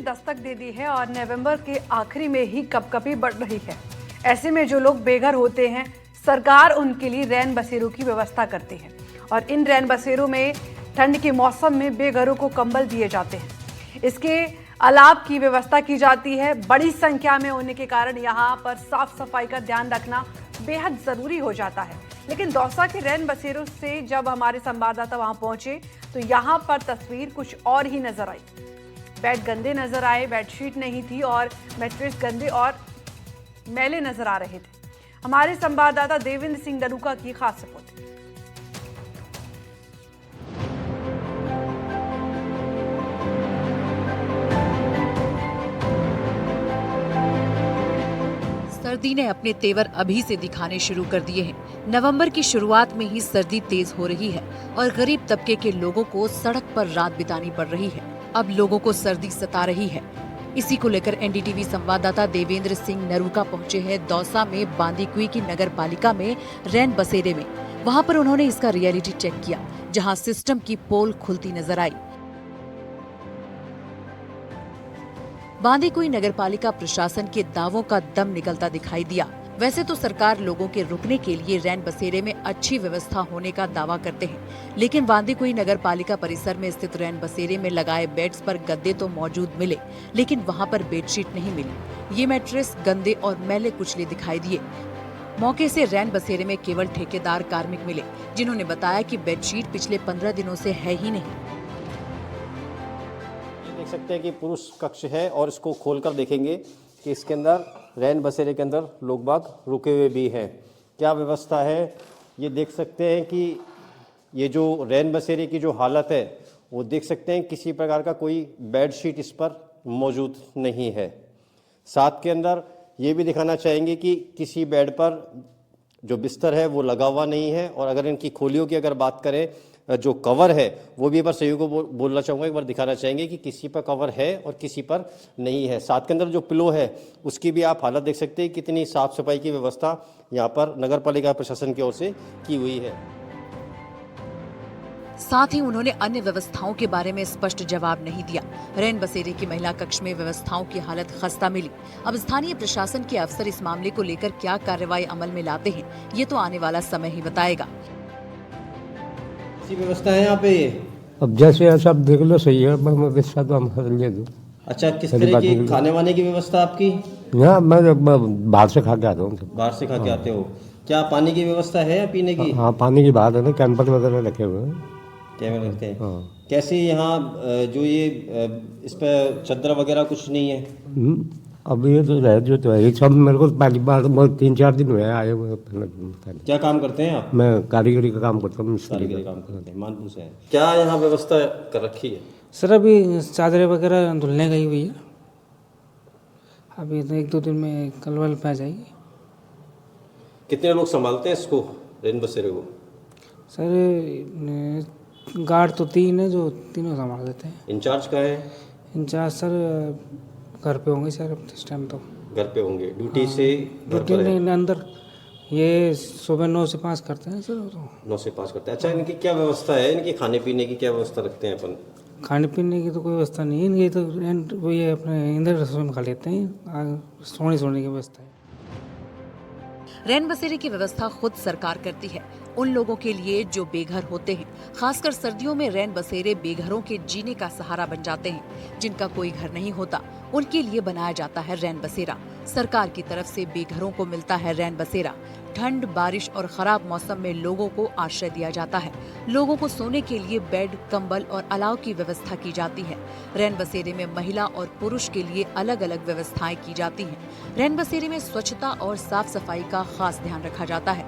दस्तक दे दी है और नवंबर के आखिरी में ही कपकपी बढ़ रही है। ऐसे में जो लोग बेघर होते हैं, सरकार उनके लिए रैन बसेरों की व्यवस्था करती है और इन रैन बसेरों में ठंड के मौसम में बेघरों को कंबल दिए जाते हैं। इसके अलाव की व्यवस्था की जाती है। बड़ी संख्या में होने के कारण यहाँ पर साफ सफाई का ध्यान रखना बेहद जरूरी हो जाता है। लेकिन दौसा के रैन बसेरों से जब हमारे संवाददाता वहां पहुंचे तो यहाँ पर तस्वीर कुछ और ही नजर आई। बेड गंदे नजर आए, बेडशीट नहीं थी और मैट्रेस गंदे और मैले नजर आ रहे थे। हमारे संवाददाता देवेंद्र सिंह नरूका की खास रिपोर्ट। सर्दी ने अपने तेवर अभी से दिखाने शुरू कर दिए हैं। नवंबर की शुरुआत में ही सर्दी तेज हो रही है और गरीब तबके के लोगों को सड़क पर रात बितानी पड़ रही है। अब लोगों को सर्दी सता रही है। इसी को लेकर एनडीटीवी संवाददाता देवेंद्र सिंह नरूका पहुंचे हैं दौसा में बांदीकुई की नगर पालिका में रैन बसेरे में। वहां पर उन्होंने इसका रियलिटी चेक किया, जहां सिस्टम की पोल खुलती नजर आई। बांदीकुई नगरपालिका प्रशासन के दावों का दम निकलता दिखाई दिया। वैसे तो सरकार लोगों के रुकने के लिए रैन बसेरे में अच्छी व्यवस्था होने का दावा करते हैं, लेकिन बांदीकुई नगरपालिका परिसर में स्थित रैन बसेरे में लगाए बेड्स पर गद्दे तो मौजूद मिले, लेकिन वहां पर बेडशीट नहीं मिली। ये मैट्रेस गंदे और मैले कुचले दिखाई दिए। मौके से रैन बसेरे में केवल ठेकेदार कार्मिक मिले, जिन्होंने बताया कि बेडशीट पिछले 15 दिनों से है ही नहीं। देख सकते हैं कि पुरुष कक्ष है और इसको खोलकर देखेंगे कि इसके अंदर रैन बसेरे के अंदर लोग बाग रुके हुए भी हैं। क्या व्यवस्था है ये देख सकते हैं कि ये जो रैन बसेरे की जो हालत है वो देख सकते हैं, किसी प्रकार का कोई बेड शीट इस पर मौजूद नहीं है। साथ के अंदर ये भी दिखाना चाहेंगे कि किसी बेड पर जो बिस्तर है वो लगा हुआ नहीं है। और अगर इनकी खोलियों की अगर बात करें, जो कवर है वो भी एक बार सहयोग को बोलना चाहूँगा, एक बार दिखाना चाहेंगे कि किसी पर कवर है और किसी पर नहीं है। साथ के अंदर जो पिलो है उसकी भी आप हालत देख सकते हैं, कितनी साफ सफाई की व्यवस्था यहाँ पर नगर पालिका प्रशासन की ओर से की हुई है। साथ ही उन्होंने अन्य व्यवस्थाओं के बारे में स्पष्ट जवाब नहीं दिया। रैन बसेरे की महिला कक्ष में व्यवस्थाओं की हालत खस्ता मिली। अब स्थानीय प्रशासन के अफसर इस मामले को लेकर क्या कार्रवाई अमल में लाते हैं, ये तो आने वाला समय ही बताएगा। ऐसी व्यवस्था है यहाँ पे? अब जैसे सब देख लो, सही है। व्यवस्था तो हम समझे दो। अच्छा, किस तरह की खाने वाने की व्यवस्था आपकी? यहाँ मैं बाहर से खा के आता हूँ। बाहर से खा के आते हो? क्या पानी की व्यवस्था है या पीने की? हाँ, पानी की बात है ना, कैंपर वगैरह रखे हुए हैं। कैमरे रखते हैं? कैसे यहाँ जो ये इस पर चद्दर वगैरह कुछ नहीं है? अब ये तो है, जो तो है सब। मेरे को पहली बार 3-4 दिन हुए आए हुए। क्या काम करते हैं आप? मैं कारीगरी का काम करता हूँ। कारीगरी काम करते हैं, मानपुर से हैं। क्या यहाँ व्यवस्था कर रखी है? सर अभी चादरें वगैरह धुलने गई हुई है। अभी तो 1-2 दिन में कल वल पे आ जाएगी। कितने लोग संभालते हैं इसको, रैन बसेरे को? सर गार्ड तो 3 है, जो तीनों संभाल देते हैं। इंचार्ज कहाँ है? इंचार्ज सर घर पे होंगे सर, अब इस टाइम तो घर पे होंगे। ड्यूटी से घर ड्यूटी पर है? में अंदर ये सुबह 9 से 5 करते हैं सर। तो 9 से 5 करते हैं। अच्छा, इनकी क्या व्यवस्था है? इनकी खाने पीने की क्या व्यवस्था रखते हैं अपन? खाने पीने की तो कोई व्यवस्था नहीं है इनकी, तो वो ये अपने इंदर रसोई में खा लेते हैं। सोने की व्यवस्था है। रैन बसेरे की व्यवस्था खुद सरकार करती है उन लोगों के लिए जो बेघर होते हैं। खासकर सर्दियों में रैन बसेरे बेघरों के जीने का सहारा बन जाते हैं। जिनका कोई घर नहीं होता उनके लिए बनाया जाता है रैन बसेरा। सरकार की तरफ से बेघरों को मिलता है रैन बसेरा। ठंड, बारिश और खराब मौसम में लोगों को आश्रय दिया जाता है। लोगों को सोने के लिए बेड, कंबल और अलाव की व्यवस्था की जाती है। रैन बसेरे में महिला और पुरुष के लिए अलग अलग व्यवस्थाएं की जाती हैं। रैन बसेरे में स्वच्छता और साफ सफाई का खास ध्यान रखा जाता है।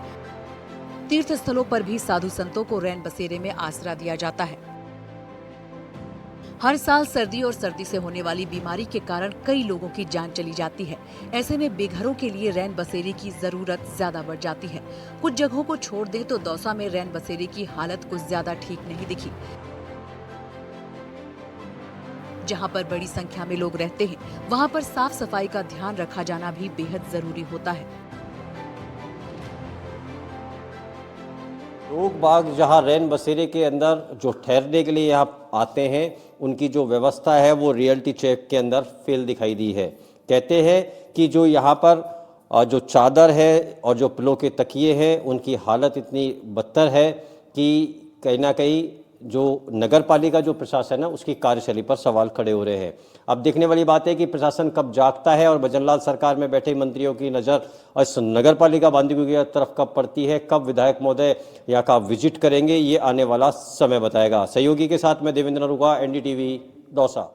तीर्थ स्थलों पर भी साधु संतों को रैन बसेरे में आसरा दिया जाता है। हर साल सर्दी और सर्दी से होने वाली बीमारी के कारण कई लोगों की जान चली जाती है। ऐसे में बेघरों के लिए रैन बसेरे की जरूरत ज्यादा बढ़ जाती है। कुछ जगहों को छोड़ दें तो दौसा में रैन बसेरे की हालत कुछ ज्यादा ठीक नहीं दिखी। जहां पर बड़ी संख्या में लोग रहते हैं, वहां पर साफ सफाई का ध्यान रखा जाना भी बेहद जरूरी होता है। लोग बाग जहाँ रैन बसेरे के अंदर जो ठहरने के लिए यहाँ आते हैं, उनकी जो व्यवस्था है वो रियलिटी चेक के अंदर फेल दिखाई दी है। कहते हैं कि जो यहाँ पर जो चादर है और जो पिलो के तकिए हैं उनकी हालत इतनी बदतर है कि कहीं ना कहीं जो नगर पालिका जो प्रशासन है उसकी कार्यशैली पर सवाल खड़े हो रहे हैं। अब देखने वाली बात है कि प्रशासन कब जागता है और भजनलाल सरकार में बैठे मंत्रियों की नज़र इस नगर पालिका बांदीकुई की तरफ कब पड़ती है, कब विधायक महोदय यहाँ का विजिट करेंगे, ये आने वाला समय बताएगा। सहयोगी के साथ मैं देवेंद्र नरुगा, NDTV, दौसा।